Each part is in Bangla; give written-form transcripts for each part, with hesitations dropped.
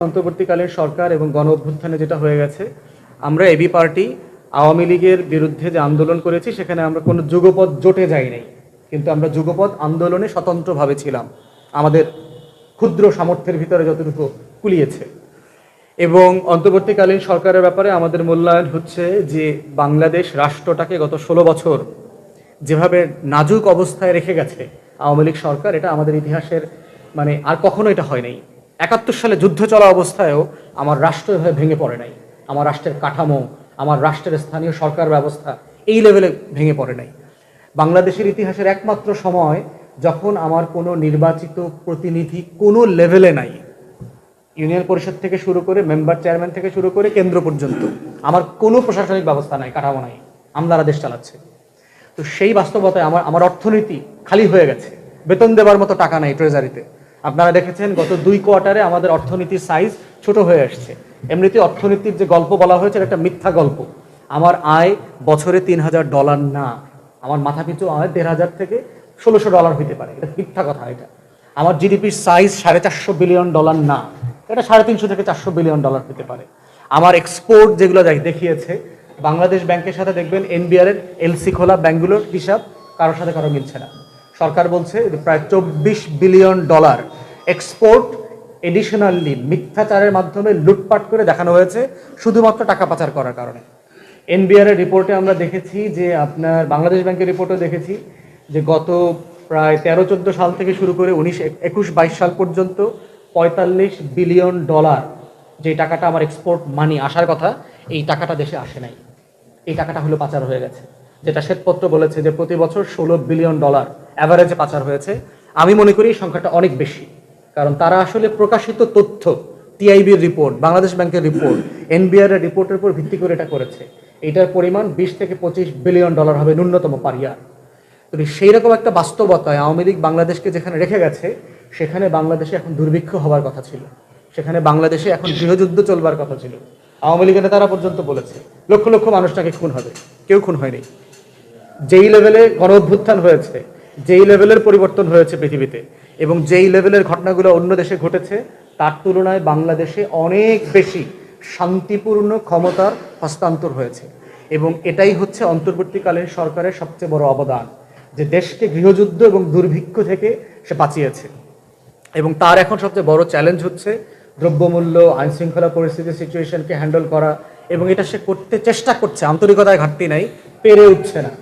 অন্তর্বর্তীকালীন সরকার এবং গণ অভ্যুত্থানে যেটা হয়ে গেছে, আমরা এবি পার্টি আওয়ামী লীগের বিরুদ্ধে যে আন্দোলন করেছি সেখানে আমরা কোনো যুগপৎ জোটে যাই নাই, কিন্তু আমরা যুগপৎ আন্দোলনে স্বতন্ত্রভাবে ছিলাম আমাদের ক্ষুদ্র সামর্থ্যের ভিতরে যতটুকু কুলিয়েছে। এবং অন্তর্বর্তীকালীন সরকারের ব্যাপারে আমাদের মূল্যায়ন হচ্ছে যে বাংলাদেশ রাষ্ট্রটাকে গত 16 বছর যেভাবে নাজুক অবস্থায় রেখে গেছে আওয়ামী লীগ সরকার, এটা আমাদের ইতিহাসের আর কখনো এটা হয় নাই। 71 সালে যুদ্ধ চলা অবস্থায়ও আমার রাষ্ট্র এভাবে ভেঙে পড়ে নাই, আমার রাষ্ট্রের কাঠামো, আমার রাষ্ট্রের স্থানীয় সরকার ব্যবস্থা এই লেভেলে ভেঙে পড়ে নাই। বাংলাদেশের ইতিহাসের একমাত্র সময় যখন আমার কোনো নির্বাচিত প্রতিনিধি কোনো লেভেলে নাই, ইউনিয়ন পরিষদ থেকে শুরু করে মেম্বার চেয়ারম্যান থেকে শুরু করে কেন্দ্র পর্যন্ত আমার কোনো প্রশাসনিক ব্যবস্থা নাই, কাঠামো নাই, আমলারা দেশ চালাচ্ছে। তো সেই বাস্তবতায় আমার অর্থনীতি খালি হয়ে গেছে, বেতন দেবার মতো টাকা নাই ট্রেজারিতে। আপনারা দেখেছেন গত 2 কোয়ার্টারে আমাদের অর্থনীতির সাইজ ছোট হয়ে আসছে। এমনিতে অর্থনীতির যে গল্প বলা হয়েছে একটা মিথ্যা গল্প। আমার আয় বছরে $3000 না, আমার মাথাপিছু আয় $1500 থেকে $1600 হইতে পারে, এটা মিথ্যা কথা। এটা আমার জিডিপির সাইজ $450 বিলিয়ন না, এটা $350 থেকে $400 বিলিয়ন হতে পারে। আমার এক্সপোর্ট যেগুলো দেখিয়েছে, বাংলাদেশ ব্যাংকের সাথে দেখবেন এনবিআর এর এলসি খোলা ব্যাংকগুলোর হিসাব কারোর সাথে কারো মিলছে না। সরকার বলছে প্রায় $24 বিলিয়ন এক্সপোর্ট এডিশনালি মিথ্যাচারের মাধ্যমে লুটপাট করে দেখানো হয়েছে শুধুমাত্র টাকা পাচার করার কারণে। এনবিআর এর রিপোর্টে আমরা দেখেছি যে আপনার বাংলাদেশ ব্যাংকের রিপোর্টেও দেখেছি যে গত প্রায় 13-14 সাল থেকে শুরু করে 19-21-22 সাল পর্যন্ত $45 বিলিয়ন যে টাকাটা আমার এক্সপোর্ট মানি আসার কথা, এই টাকাটা দেশে আসে নাই, এই টাকাটা হলো পাচার হয়ে গেছে। যেটা শ্বেতপত্র বলেছে যে প্রতি বছর $16 বিলিয়ন অ্যাভারেজে পাচার হয়েছে। আমি মনে করি এই সংখ্যাটা অনেক বেশি, কারণ তারা আসলে প্রকাশিত তথ্য, টিআইবির রিপোর্ট, বাংলাদেশ ব্যাংকের রিপোর্ট, এনবিআর এর রিপোর্টের উপর ভিত্তি করে এটা করেছে। এটার পরিমাণ $20 থেকে $25 বিলিয়ন হবে ন্যূনতম পার ইয়ার। তো সেই রকম একটা বাস্তবতায় আওয়ামী লীগ বাংলাদেশকে যেখানে রেখে গেছে, সেখানে বাংলাদেশে এখন দুর্ভিক্ষ হওয়ার কথা ছিল, সেখানে বাংলাদেশে এখন গৃহযুদ্ধ চলবার কথা ছিল। আওয়ামী লীগের নেতারা পর্যন্ত বলেছে লক্ষ লক্ষ মানুষ নাকি খুন হবে, কেউ খুন হয়নি। যেই লেভেলে গণ অভ্যুত্থান হয়েছে, যেই লেভেলের পরিবর্তন হয়েছে পৃথিবীতে, এবং যেই লেভেলের ঘটনাগুলো অন্য দেশে ঘটেছে, তার তুলনায় বাংলাদেশে অনেক বেশি শান্তিপূর্ণ ক্ষমতার হস্তান্তর হয়েছে। এবং এটাই হচ্ছে অন্তর্বর্তীকালীন সরকারের সবচেয়ে বড় অবদান, যে দেশকে গৃহযুদ্ধ এবং দুর্ভিক্ষ থেকে সে বাঁচিয়েছে। এবং তার এখন সবচেয়ে বড় চ্যালেঞ্জ হচ্ছে দ্রব্যমূল্য, আইনশৃঙ্খলা পরিস্থিতি, সিচুয়েশনকে হ্যান্ডেল করা। এবং এটা সে করতে চেষ্টা করছে, আন্তরিকতায় ঘাটতি নাই, পেরে উঠছে না।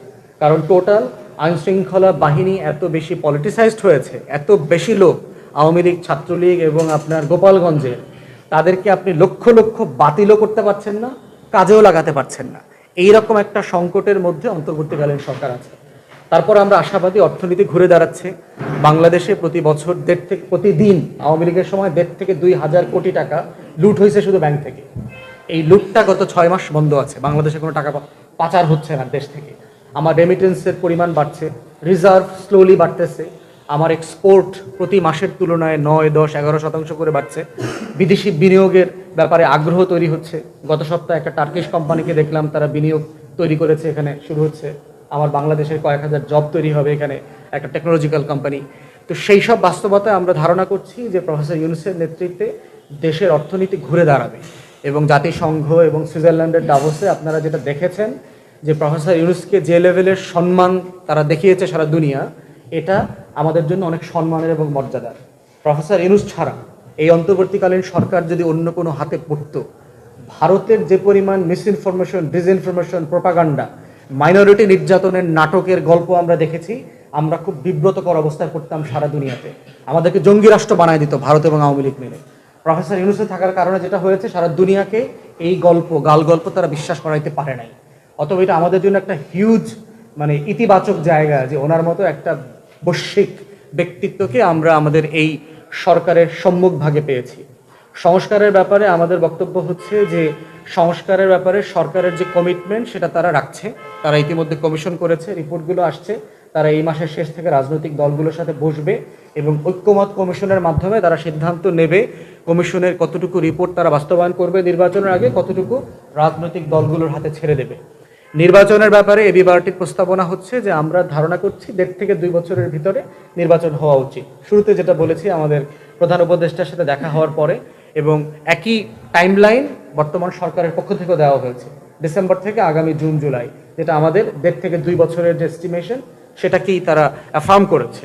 কারণ টোটাল আইনশৃঙ্খলা বাহিনী এত বেশি পলিটিসাইজড হয়েছে, এত বেশি লোক আওয়ামী লীগ, ছাত্রলীগ এবং আপনার গোপালগঞ্জের, তাদেরকে আপনি লক্ষ লক্ষ বাতিলও করতে পারছেন না, কাজেও লাগাতে পারছেন না। এইরকম একটা সংকটের মধ্যে অন্তর্বর্তীকালীন সরকার আছে। তারপর আমরা আশাবাদী অর্থনীতি ঘুরে দাঁড়াচ্ছে। বাংলাদেশে প্রতি বছর প্রতিদিন আওয়ামী লীগের সময় 1.5 থেকে 2 হাজার কোটি টাকা লুট হয়েছে শুধু ব্যাংক থেকে। এই লুটটা গত 6 মাস বন্ধ আছে, বাংলাদেশে কোনো টাকা পাচার হচ্ছে না দেশ থেকে। আমার রেমিটেন্সের পরিমাণ বাড়ছে, রিজার্ভ স্লোলি বাড়তেছে, আমার এক্সপোর্ট প্রতি মাসের তুলনায় 9, 10, 11% করে বাড়ছে। বিদেশি বিনিয়োগের ব্যাপারে আগ্রহ তৈরি হচ্ছে। গত সপ্তাহে একটা টার্কিশ কোম্পানিকে দেখলাম, তারা বিনিয়োগ তৈরি করেছে, এখানে শুরু হচ্ছে। আমার বাংলাদেশের কয়েক হাজার জব তৈরি হবে এখানে, একটা টেকনোলজিক্যাল কোম্পানি। তো সেই সব বাস্তবতায় আমরা ধারণা করছি যে প্রফেসর ইউনূসের নেতৃত্বে দেশের অর্থনীতি ঘুরে দাঁড়াবে। এবং জাতিসংঘ এবং সুইজারল্যান্ডের ডাভোসে আপনারা যেটা দেখেছেন যে প্রফেসর ইউনূসকে যে লেভেলের সম্মান তারা দেখিয়েছে সারা দুনিয়া, এটা আমাদের জন্য অনেক সম্মানের এবং মর্যাদার। প্রফেসর ইউনূস ছাড়া এই অন্তর্বর্তীকালীন সরকার যদি অন্য কোনো হাতে পড়ত, ভারতের যে পরিমাণ মিসইনফরমেশন, ডিসইনফরমেশন, প্রোপাগান্ডা, মাইনরিটি নির্যাতনের নাটকের গল্প আমরা দেখেছি, আমরা খুব বিব্রতকর অবস্থায় পড়তাম সারা দুনিয়াতে। আমাদেরকে জঙ্গি রাষ্ট্র বানায় দিত ভারত এবং আওয়ামী লীগ মিলে। প্রফেসর ইউনূসে থাকার কারণে যেটা হয়েছে, সারা দুনিয়াকে এই গল্প, গাল গল্প তারা বিশ্বাস করাইতে পারে নাই। অতএব এটা আমাদের জন্য একটা হিউজ ইতিবাচক জায়গা যে ওনার মতো একটা বৈশ্বিক ব্যক্তিত্বকে আমরা আমাদের এই সরকারের সম্মুখ ভাগে পেয়েছি। সংস্কারের ব্যাপারে আমাদের বক্তব্য হচ্ছে যে সংস্কারের ব্যাপারে সরকারের যে কমিটমেন্ট সেটা তারা রাখছে। তারা ইতিমধ্যে কমিশন করেছে, রিপোর্টগুলো আসছে। তারা এই মাসের শেষ থেকে রাজনৈতিক দলগুলোর সাথে বসবে এবং ঐক্যমত কমিশনের মাধ্যমে তারা সিদ্ধান্ত নেবে কমিশনের কতটুকু রিপোর্ট তারা বাস্তবায়ন করবে নির্বাচনের আগে, কতটুকু রাজনৈতিক দলগুলোর হাতে ছেড়ে দেবে। নির্বাচনের ব্যাপারে এবি পার্টির প্রস্তাবনা হচ্ছে যে আমরা ধারণা করছি 1.5 থেকে 2 বছরের ভিতরে নির্বাচন হওয়া উচিত। শুরুতে যেটা বলেছি আমাদের প্রধান উপদেষ্টার সাথে দেখা হওয়ার পরে, এবং একই টাইমলাইন বর্তমান সরকারের পক্ষ থেকে দেওয়া হয়েছে, ডিসেম্বর থেকে আগামী জুন জুলাই, যেটা আমাদের 1.5 থেকে 2 বছরের যে এস্টিমেশন সেটাকেই তারা অ্যাফার্ম করেছে।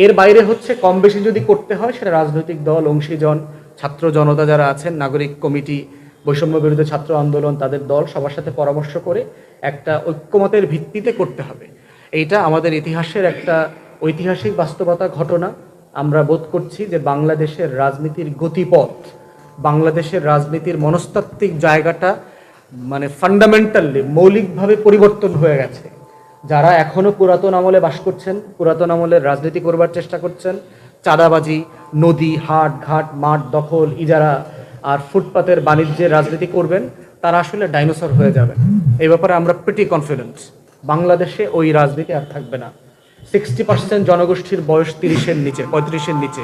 এর বাইরে হচ্ছে কম বেশি যদি করতে হয় সেটা রাজনৈতিক দল, অংশীজন, ছাত্র জনতা যারা আছেন, নাগরিক কমিটি, বৈষম্য বিরোধী ছাত্র আন্দোলন, তাদের দল সবার সাথে পরামর্শ করে একটা ঐক্যমতের ভিত্তিতে করতে হবে। এইটা আমাদের ইতিহাসের একটা ঐতিহাসিক বাস্তবতা, ঘটনা। আমরা বোধ করছি যে বাংলাদেশের রাজনীতির গতিপথ, বাংলাদেশের রাজনীতির মনস্তাত্ত্বিক জায়গাটা মানে ফান্ডামেন্টালি মৌলিকভাবে পরিবর্তন হয়ে গেছে। যারা এখনো পুরাতন আমলে বাস করছেন, পুরাতন আমলের রাজনীতি করবার চেষ্টা করছেন, চাঁদাবাজি, নদী, হাট ঘাট, মাঠ দখল, ইজারা আর ফুটপাতের বাণিজ্যের রাজনীতি করবেন, তারা আসলে ডাইনোসর হয়ে যাবেন। এই ব্যাপারে আমরা প্রিটি কনফিডেন্ট। বাংলাদেশে ওই রাজনীতি আর থাকবে না। 60% জনগোষ্ঠীর বয়স 30-এর নিচে, 35-এর নিচে।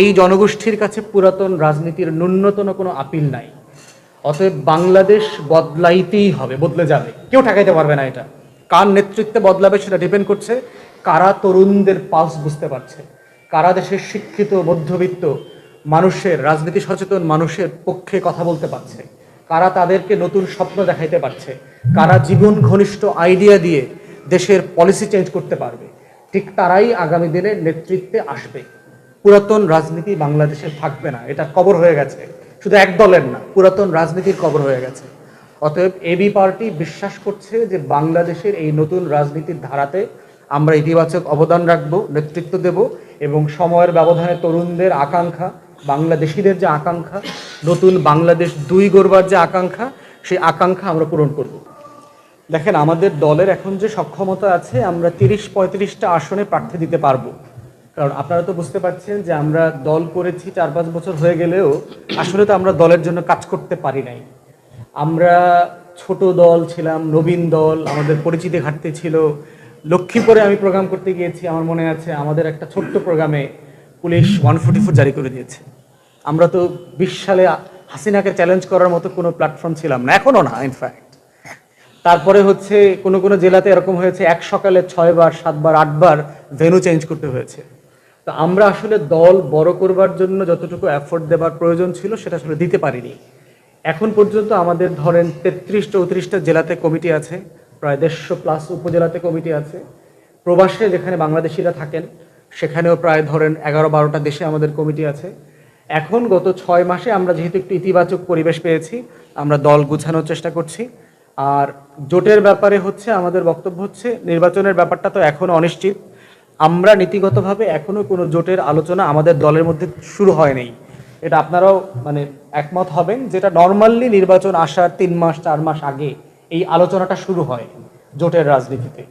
এই জনগোষ্ঠীর কাছে পুরাতন রাজনীতির ন্যূনতম কোনো আপিল নাই। অতএব বাংলাদেশ বদলাইতেই হবে, বদলে যাবে, কেউ ঠেকাইতে পারবে না। এটা কার নেতৃত্বে বদলাবে সেটা ডিপেন্ড করছে কারা তরুণদের পালস বুঝতে পারছে, কারা দেশের শিক্ষিত মধ্যবিত্ত মানুষের, রাজনীতি সচেতন মানুষের পক্ষে কথা বলতে পারছে, কারা তাদেরকে নতুন স্বপ্ন দেখাইতে পারছে, কারা জীবন ঘনিষ্ঠ আইডিয়া দিয়ে দেশের পলিসি চেঞ্জ করতে পারবে, ঠিক তারাই আগামী দিনে নেতৃত্বে আসবে। পুরাতন রাজনীতি বাংলাদেশে থাকবে না, এটা কবর হয়ে গেছে। শুধু এক দলের না, পুরাতন রাজনীতির কবর হয়ে গেছে। অতএব এবি পার্টি বিশ্বাস করছে যে বাংলাদেশের এই নতুন রাজনীতির ধারাতে আমরা ইতিবাচক অবদান রাখব, নেতৃত্ব দেব এবং সময়ের ব্যবধানে তরুণদের আকাঙ্ক্ষা, বাংলাদেশিদের যে আকাঙ্ক্ষা, নতুন বাংলাদেশ 2 গড়বার যে আকাঙ্ক্ষা, সেই আকাঙ্ক্ষা আমরা পূরণ করব। দেখেন, আমাদের দলের এখন যে সক্ষমতা আছে, আমরা 30-35টা আসনে প্রার্থী দিতে পারবো। কারণ আপনারা তো বুঝতে পারছেন যে আমরা দল করেছি 4-5 বছর হয়ে গেলেও আসলে তো আমরা দলের জন্য কাজ করতে পারি নাই। আমরা ছোট দল ছিলাম, নবীন দল, আমাদের পরিচিতি ঘাটতি ছিল। লক্ষ্মীপুরে আমি প্রোগ্রাম করতে গিয়েছি, আমার মনে আছে আমাদের একটা ছোট্ট প্রোগ্রামে পুলিশ 144 জারি করে দিয়েছে। আমরা তো 20 সালে হাসিনাকে চ্যালেঞ্জ করার মতো কোনো প্ল্যাটফর্ম ছিলাম না, এখনও না ইনফ্যাক্ট। তারপরে হচ্ছে কোনো জেলাতে এরকম হয়েছে 1 সকালে 6 বার 7 বার 8 বার ভেন্যু চেঞ্জ করতে হয়েছে। তো আমরা আসলে দল বড় করবার জন্য যতটুকু এফোর্ট দেবার প্রয়োজন ছিল সেটা আসলে দিতে পারিনি। এখন পর্যন্ত আমাদের ধরেন 33-34টা জেলাতে কমিটি আছে, প্রায় 150+ উপজেলাতে কমিটি আছে। প্রবাসে যেখানে বাংলাদেশিরা থাকেন সেখানেও প্রায় ধরেন 11-12টা দেশে আমাদের কমিটি আছে। এখন গত 6 মাসে আমরা যেহেতু একটু ইতিবাচক পরিবেশ পেয়েছি, আমরা দল গুছানোর চেষ্টা করছি। আর জোটের ব্যাপারে হচ্ছে আমাদের বক্তব্য হচ্ছে, নির্বাচনের ব্যাপারটা তো এখনও অনিশ্চিত। আমরা নীতিগতভাবে এখনও কোনো জোটের আলোচনা আমাদের দলের মধ্যে শুরু হয়নি। এটা আপনারাও মানে একমত হবেন, যেটা নর্মালি নির্বাচন আসার 3 মাস 4 মাস আগে এই আলোচনাটা শুরু হয় জোটের রাজনীতিতে।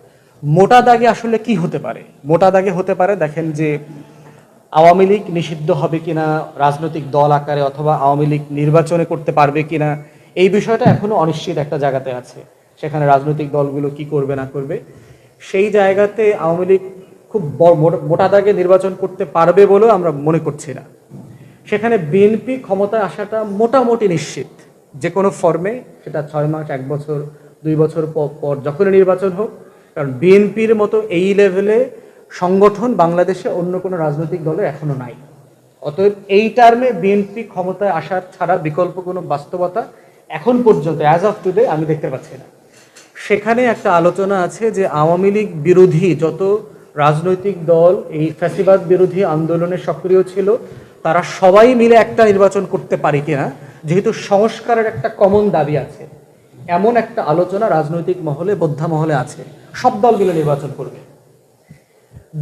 মোটা দাগে আসলে কি হতে পারে? মোটা দাগে হতে পারে, দেখেন যে আওয়ামী লীগ নিষিদ্ধ হবে কিনা রাজনৈতিক দল আকারে, অথবা আওয়ামী লীগ নির্বাচনে করতে পারবে কিনা, এই বিষয়টা এখনো অনিশ্চিত একটা জায়গাতে আছে। সেখানে রাজনৈতিক দলগুলো কি করবে না করবে, সেই জায়গাতে আওয়ামী লীগ খুব মোটা দাগে নির্বাচন করতে পারবে বলেও আমরা মনে করছি না। সেখানে বিএনপি ক্ষমতায় আসাটা মোটামুটি নিশ্চিত, যে কোনো ফর্মে, সেটা 6 মাস 1 বছর 2 বছর পর যখনই নির্বাচন হোক। কারণ বিএনপির মতো এই লেভেলে সংগঠন বাংলাদেশে অন্য কোনো রাজনৈতিক দলে এখনো নাই। অতএব এই টার্মে বিএনপি ক্ষমতায় আসার ছাড়া বিকল্প কোনো বাস্তবতা এখন পর্যন্ত অ্যাজ অফ টুডে আমি দেখতে পাচ্ছি না। সেখানে একটা আলোচনা আছে যে আওয়ামী লীগ বিরোধী যত রাজনৈতিক দল এই ফ্যাসিবাদ বিরোধী আন্দোলনে সক্রিয় ছিল, তারা সবাই মিলে একটা নির্বাচন করতে পারে কিনা, যেহেতু সংস্কারের একটা কমন দাবি আছে, এমন একটা আলোচনা রাজনৈতিক মহলে, বোদ্ধা মহলে আছে। সব দল মিলে নির্বাচন করবে।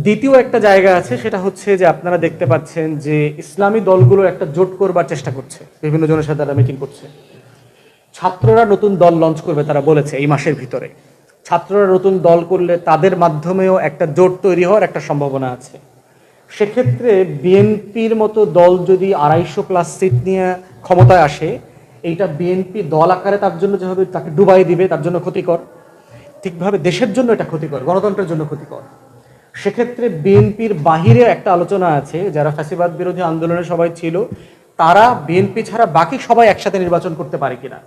দ্বিতীয় একটা জায়গা আছে, সেটা হচ্ছে যে আপনারা দেখতে পাচ্ছেন যে ইসলামী দলগুলো একটা জোট করবার চেষ্টা করছে, বিভিন্ন জনের সাথে তারা মিটিং করছে। ছাত্ররা নতুন দল লঞ্চ করবে, তারা বলেছে এই মাসের ভিতরে। ছাত্ররা নতুন দল করলে তাদের মাধ্যমেও একটা জোট তৈরি হওয়ার একটা সম্ভাবনা আছে। সেক্ষেত্রে বিএনপির মতো দল যদি 250+ সিট নিয়ে ক্ষমতায় আসে, এইটা বিএনপি দল আকারে তার জন্য যেভাবে তাকে ডুবাই দিবে, তার জন্য ক্ষতিকর। ঠিকভাবে দেশের জন্য এটা ক্ষতিকর, গণতন্ত্রের জন্য ক্ষতিকর। সেক্ষেত্রে বিএনপির বাহিরে একটা আলোচনা আছে, যারা ফ্যাসিবাদ বিরোধী আন্দোলনে সবাই ছিল, তারা বিএনপি ছাড়া বাকি সবাই একসাথে নির্বাচন করতে পারে কিনা।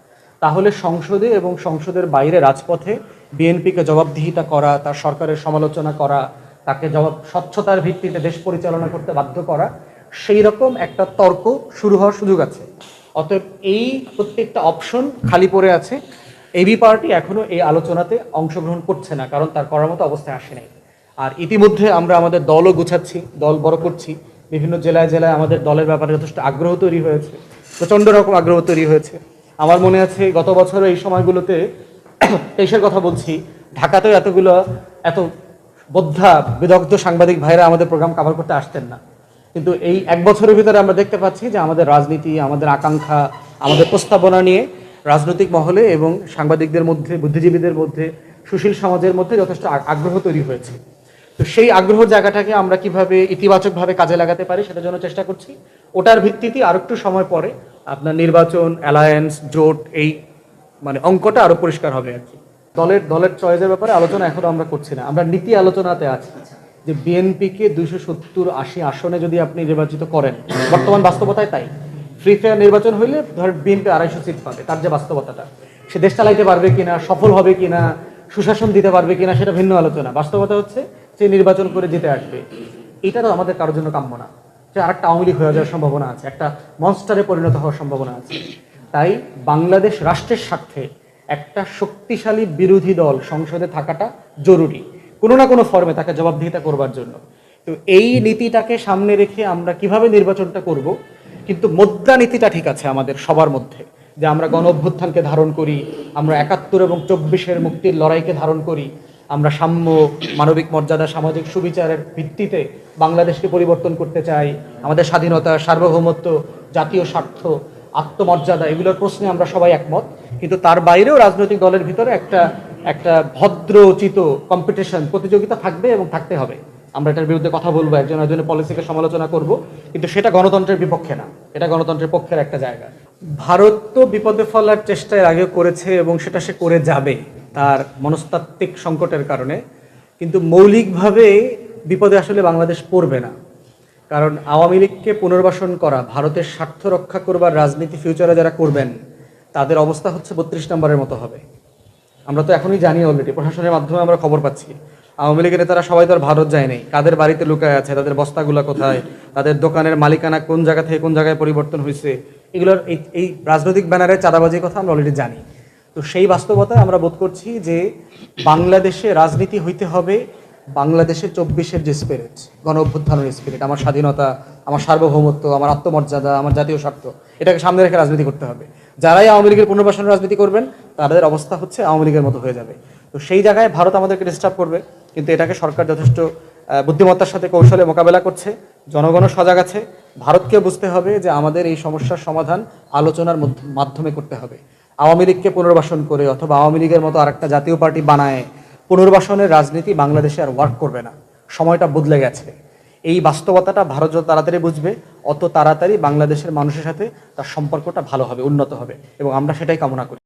তাহলে সংসদে এবং সংসদের বাইরে রাজপথে বিএনপিকে জবাবদিহিতা করা, তার সরকারের সমালোচনা করা, তাকে স্বচ্ছতার ভিত্তিতে দেশ পরিচালনা করতে বাধ্য করা, সেই রকম একটা তর্ক শুরু হওয়ার সুযোগ আছে। অতএব এই প্রত্যেকটা অপশন খালি পড়ে আছে। এবি পার্টি এখনো এই আলোচনাতে অংশগ্রহণ করছে না, কারণ তার করার মতো অবস্থায় আসে নাই। আর ইতিমধ্যে আমরা আমাদের দলও গুছাচ্ছি, দল বড় করছি, বিভিন্ন জেলায় জেলায় আমাদের দলের ব্যাপারে যথেষ্ট আগ্রহ তৈরি হয়েছে, প্রচণ্ড রকম আগ্রহ তৈরি হয়েছে। আমার মনে আছে গত বছর এই সময়গুলোতে 23-এর কথা বলছি, ঢাকাতেও এত বোদ্ধা বিদগ্ধ সাংবাদিক ভাইরা আমাদের প্রোগ্রাম কভার করতে আসতেন না। কিন্তু এই এক বছরের ভিতরে আমরা দেখতে পাচ্ছি যে আমাদের রাজনীতি, আমাদের আকাঙ্ক্ষা, আমাদের প্রস্তাবনা নিয়ে রাজনৈতিক মহলে এবং সাংবাদিকদের মধ্যে, বুদ্ধিজীবীদের মধ্যে, সুশীল সমাজের মধ্যে যথেষ্ট আগ্রহ তৈরি হয়েছে। তো সেই আগ্রহ জায়গাটাকে আমরা কিভাবে ইতিবাচকভাবে কাজে লাগাতে পারি সেটার জন্য চেষ্টা করছি। ওটার ভিত্তিতে আরো একটু সময় পরে আপনার নির্বাচন, অ্যালায়েন্স, জোট, এই মানে অঙ্কটা আরো পরিষ্কার হবে আর কি। দলের চয়েসের ব্যাপারে আলোচনা এখন আমরা করছি না, আমরা নীতি আলোচনাতে আছি যে বিএনপিকে 270-80 আসনে যদি আপনি নির্বাচিত করেন, বর্তমান বাস্তবতায় তাই। ফ্রি ফেয়ার নির্বাচন হইলে ধর বিএনপি 250 সিট পাবে, তার যে বাস্তবতাটা, সে দেশ চালাইতে পারবে কিনা, সফল হবে কিনা, সুশাসন দিতে পারবে কিনা, সেটা ভিন্ন আলোচনা। বাস্তবতা হচ্ছে যে নির্বাচন করে জিতে আসবে। এটা তো আমাদের কারোর জন্য কাম্য না, যে আরেকটা আওয়ামী লীগ হয়ে যাওয়ার সম্ভাবনা আছে, একটা মনস্টারে পরিণত হওয়ার সম্ভাবনা আছে। তাই বাংলাদেশ রাষ্ট্রের স্বার্থে একটা শক্তিশালী বিরোধী দল সংসদে থাকাটা জরুরি, কোনো না কোনো ফর্মে তাকে জবাবদিহিতা করবার জন্য। তো এই নীতিটাকে সামনে রেখে আমরা কিভাবে নির্বাচনটা করব, কিন্তু মুদ্রা নীতিটা ঠিক আছে আমাদের সবার মধ্যে, যে আমরা গণ অভ্যুত্থানকে ধারণ করি, আমরা 71 এবং 24-এর মুক্তির লড়াইকে ধারণ করি, আমরা সাম্য, মানবিক মর্যাদা, সামাজিক সুবিচারের ভিত্তিতে বাংলাদেশকে পরিবর্তন করতে চাই, আমাদের স্বাধীনতা, সার্বভৌমত্ব, জাতীয় স্বার্থ, আত্মমর্যাদা, এগুলোর প্রশ্নে আমরা সবাই একমত। কিন্তু তার বাইরেও রাজনৈতিক দলের ভিতরে একটা ভদ্রোচিত কম্পিটিশন, প্রতিযোগিতা থাকবে এবং থাকতে হবে। আমরা এটার বিরুদ্ধে কথা বলবো, একজন একজনের পলিসিকে সমালোচনা করব, কিন্তু সেটা গণতন্ত্রের বিপক্ষে না, এটা গণতন্ত্রের পক্ষের একটা জায়গা। ভারত তো বিপদে ফেলার চেষ্টা এর আগে করেছে এবং সেটা সে করে যাবে তার মনস্তাত্ত্বিক সংকটের কারণে, কিন্তু মৌলিকভাবে বিপদে আসলে বাংলাদেশ পড়বে না। কারণ আওয়ামী লীগকে পুনর্বাসন করা, ভারতের স্বার্থ রক্ষা করবার রাজনীতি ফিউচারে যারা করবেন তাদের অবস্থা হচ্ছে 32 নম্বরের মতো হবে। আমরা তো এখনই জানি, অলরেডি প্রশাসনের মাধ্যমে আমরা খবর পাচ্ছি আওয়ামী লীগের নেতারা সবাই তো আর ভারত যায় নাই, কাদের বাড়িতে লুকায় আছে, তাদের বস্তাগুলো কোথায়, তাদের দোকানের মালিকানা কোন জায়গা থেকে কোন জায়গায় পরিবর্তন হয়েছে, এগুলোর এই রাজনৈতিক ব্যানারে চাঁদাবাজির কথা আমরা অলরেডি জানি। তো সেই বাস্তবতায় আমরা বোধ করছি যে বাংলাদেশে রাজনীতি হইতে হবে বাংলাদেশের 24-এর যে স্পিরিট, গণ অভ্যুত্থানের স্পিরিট, আমার স্বাধীনতা, আমার সার্বভৌমত্ব, আমার আত্মমর্যাদা, আমার জাতীয় স্বার্থ, এটাকে সামনে রেখে রাজনীতি করতে হবে। যারাই আওয়ামী লীগের পুনর্বাসনের রাজনীতি করবেন তাদের অবস্থা হচ্ছে আওয়ামী লীগের মতো হয়ে যাবে। তো সেই জায়গায় ভারত আমাদেরকে ডিস্টার্ব করবে, কিন্তু এটাকে সরকার যথেষ্ট বুদ্ধিমত্তার সাথে কৌশলে মোকাবেলা করছে, জনগণও সজাগ আছে। ভারতকে বুঝতে হবে যে আমাদের এই সমস্যার সমাধান আলোচনার মাধ্যমে করতে হবে। আওয়ামী লীগকে পুনর্বাসন করে অথবা আওয়ামী লীগের মতো আরেকটা জাতীয় পার্টি বানায় পুনর্বাসনের রাজনীতি বাংলাদেশে আর ওয়ার্ক করবে না, সময়টা বদলে গেছে। এই বাস্তবতাটা ভারত যত তাড়াতাড়ি বুঝবে, অত তাড়াতাড়ি বাংলাদেশের মানুষের সাথে তার সম্পর্কটা ভালো হবে, উন্নত হবে, এবং আমরা সেটাই কামনা করি।